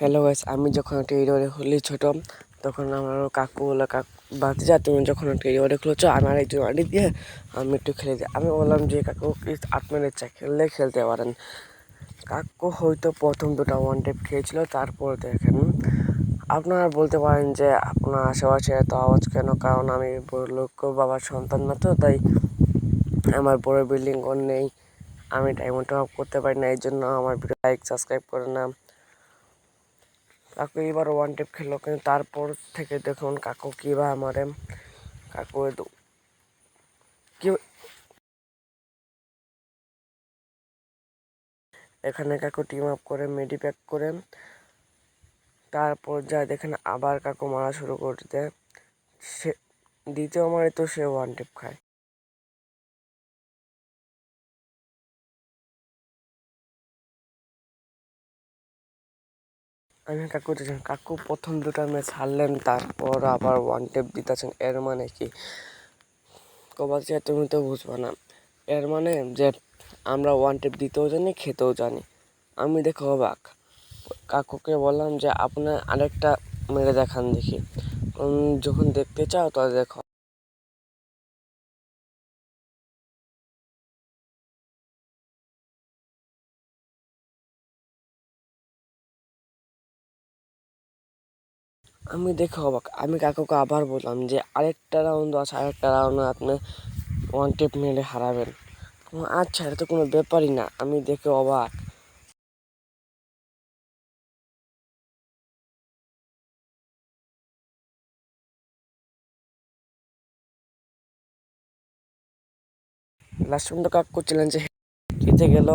Hello guys, আমি যখন একটা এরিয়ারে হলি ছোট তখন আমার কাকু বলে বাতিজা তুমি যখন একটা এরিয়ারে খুলেছো আমার একজন আইডি দিয়ে আমি একটু খেলে দিই। আমি বললাম যে কাকু প্লিজ 8 মিনিট চাই, খেললে খেলতে পারেন। কাকু হয়তো প্রথম দুটো ওয়ান টেপ খেয়েছিল, তারপর দেখেন আপনারা বলতে পারেন যে আপনার আশেপাশে এত আওয়াজ কেন, কারণ আমি বড় লোক বাবার সন্তান না, তো তাই আমার বড় বিল্ডিং ঘর নেই, আমি টাইম অফ করতে পারি না, এই জন্য আমার ভিডিও লাইক সাবস্ক্রাইব করে না। কাকু এবার ওয়ান টেপ খেললো, কিন্তু তারপর থেকে দেখুন কাকু কীভাবে মারে। কাকু কি এখানে কাকু টিম আপ করে মেডিপ্যাক করে, তারপর যা দেখেন আবার কাকু মারা শুরু করে দেয়। সে দ্বিতীয় মারে তো সে ওয়ান টেপ খায়। আমি কাকু দেখছেন, কাকু প্রথম দুটো ম্যাচ হারলেন, তারপর আবার ওয়ান টেপ দিতেছেন। এর মানে কি কবাল চেয়ে তুমি তো বুঝবে না। এর মানে যে আমরা ওয়ান টেপ দিতেও জানি, খেতেও জানি। আমি দেখো অবাক, কাকুকে বললাম যে আপনার আরেকটা মেরে দেখান দেখি। যখন দেখতে চাও তো দেখো। আমি দেখে অবাক, আমি কাকুকে আবার বললাম যে আরেকটা রাউন্ড আছে, আরেকটা রাউন্ডে আপনি ওয়ান টেপ মেরে হারাবেন। আচ্ছা, এটা তো কোনো ব্যাপারই না। আমি দেখে অবাক। লাস্ট পর্যন্ত কাকু চ্যালেঞ্জে জিতে গেল।